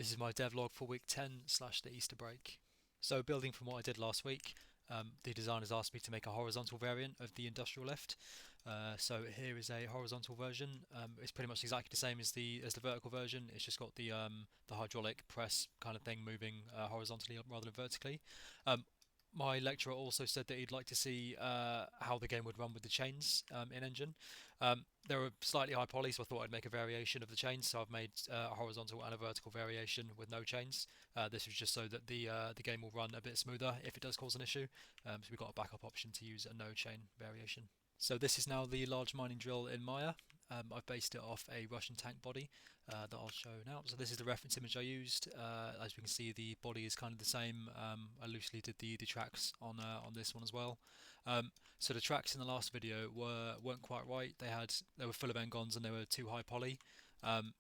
This is my devlog for week 10 slash the Easter break. So building from what I did last week, the designers asked me to make a horizontal variant of the industrial lift. So here is a horizontal version. It's pretty much exactly the same as the vertical version. It's just got the hydraulic press kind of thing moving horizontally rather than vertically. My lecturer also said that he'd like to see how the game would run with the chains in engine. There were slightly high poly, so I thought I'd make a variation of the chains. So I've made a horizontal and a vertical variation with no chains. This was just so that the game will run a bit smoother if it does cause an issue. So we've got a backup option to use a no chain variation. So this is now the large mining drill in Maya. I've based it off a Russian tank body that I'll show now. So this is the reference image I used. As we can see, the body is kind of the same. I loosely did the tracks on this one as well. So the tracks in the last video weren't quite right. They were full of n-gons and they were too high poly.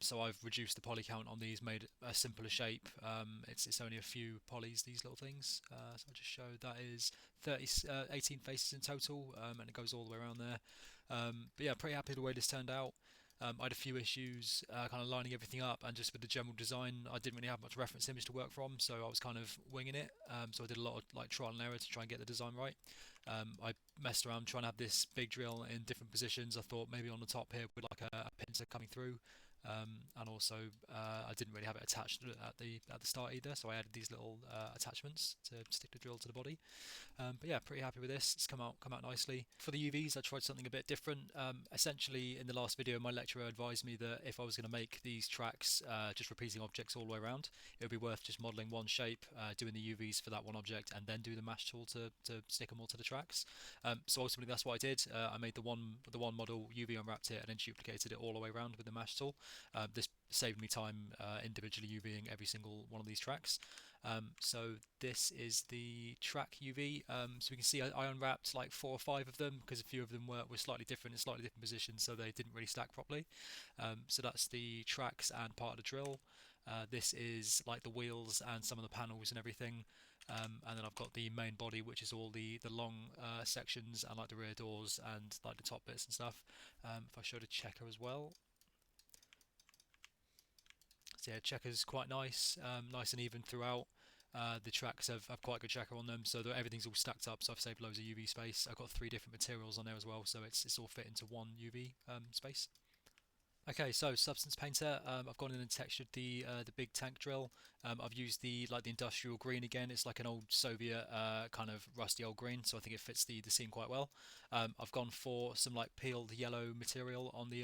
So I've reduced the poly count on these, made a simpler shape. It's only a few polys, these little things. So I'll just show that is 18 faces in total, and it goes all the way around there. But yeah, pretty happy with the way this turned out. I had a few issues kind of lining everything up, and just with the general design, I didn't really have much reference image to work from, so I was kind of winging it. So I did a lot of like trial and error to try and get the design right. I messed around trying to have this big drill in different positions. I thought maybe on the top here with like a pincer coming through. And also I didn't really have it attached at the start either, so I added these little attachments to stick the drill to the body. But yeah, pretty happy with this. It's come out nicely. For the UVs, I tried something a bit different. Essentially, in the last video, my lecturer advised me that if I was going to make these tracks just repeating objects all the way around, it would be worth just modelling one shape, doing the UVs for that one object, and then do the mesh tool to stick them all to the tracks. So ultimately, that's what I did. I made the one model, UV unwrapped it, and then duplicated it all the way around with the mesh tool. This saved me time individually UVing every single one of these tracks. So this is the track UV. So we can see I unwrapped like 4 or 5 of them because a few of them were slightly different in slightly different positions, so they didn't really stack properly. So that's the tracks and part of the drill. This is like the wheels and some of the panels and everything. And then I've got the main body, which is all the long sections and like the rear doors and like the top bits and stuff. If I showed a checker as well. So yeah, checker's quite nice, nice and even throughout. The tracks have quite a good checker on them, so everything's all stacked up. So I've saved loads of UV space. I've got 3 different materials on there as well, so it's all fit into one UV space. Okay, so Substance Painter, I've gone in and textured the big tank drill. I've used the industrial green again. It's like an old Soviet kind of rusty old green, so I think it fits the scene quite well. I've gone for some like peeled yellow material on the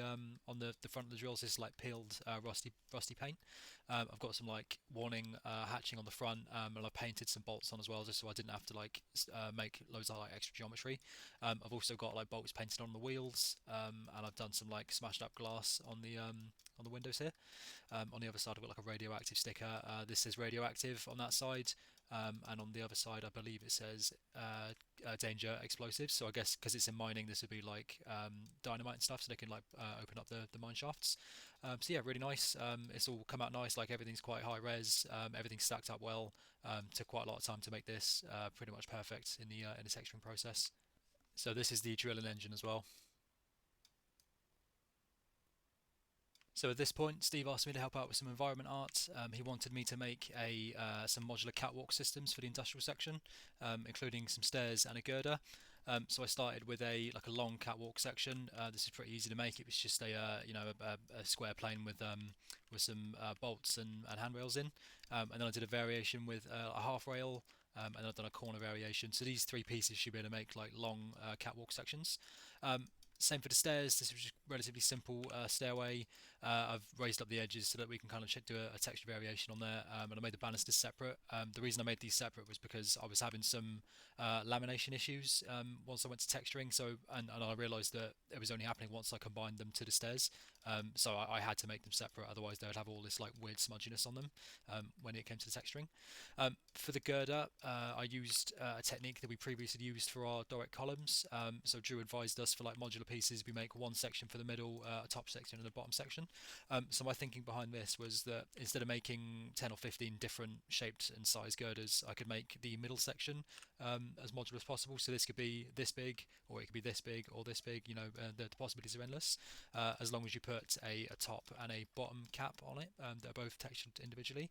front of the drills. This is like peeled rusty paint. I've got some like warning hatching on the front, and I painted some bolts on as well, just so I didn't have to like make loads of like extra geometry. I've also got like bolts painted on the wheels, and I've done some like smashed up glass on the windows here. On the other side, I've got like a radioactive sticker. This says radioactive on that side, and on the other side, I believe it says danger explosives. So I guess because it's in mining, this would be like dynamite and stuff, so they can like open up the mine shafts. So yeah, really nice. It's all come out nice. Like everything's quite high res. Everything's stacked up well. Took quite a lot of time to make this. Pretty much perfect in the texturing process. So this is the drill and engine as well. So at this point, Steve asked me to help out with some environment art. He wanted me to make some modular catwalk systems for the industrial section, including some stairs and a girder. So I started with a long catwalk section. This is pretty easy to make. It was just a square plane with some bolts and handrails in, and then I did a variation with a half rail. And then I've done a corner variation. So these 3 pieces should be able to make like long catwalk sections. Same for the stairs. This was just relatively simple stairway. I've raised up the edges so that we can kind of do a texture variation on there, and I made the banisters separate. The reason I made these separate was because I was having some lamination issues once I went to texturing. So and I realised that it was only happening once I combined them to the stairs. So I had to make them separate, otherwise they would have all this like weird smudginess on them when it came to the texturing. For the girder, I used a technique that we previously used for our Doric columns. So Drew advised us for like modular pieces, we make one section for the middle, a top section and a bottom section. So my thinking behind this was that instead of making 10 or 15 different shaped and size girders, I could make the middle section as modular as possible. So this could be this big, or it could be this big, or this big. The possibilities are endless, as long as you put put a top and a bottom cap on it. They're both textured individually.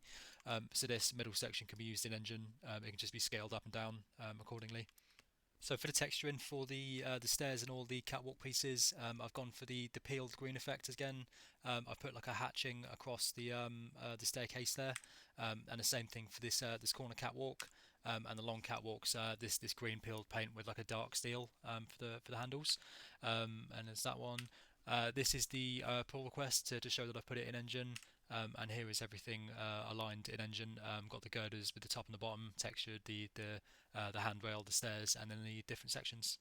So this middle section can be used in engine. It can just be scaled up and down accordingly. So for the texturing for the stairs and all the catwalk pieces, I've gone for the peeled green effect again. I've put like a hatching across the staircase there, and the same thing for this corner catwalk. And the long catwalks, this green peeled paint with like a dark steel for the handles, and there's that one. This is the pull request to show that I've put it in engine. And here is everything aligned in engine. Got the girders with the top and the bottom textured, the handrail, the stairs, and then the different sections.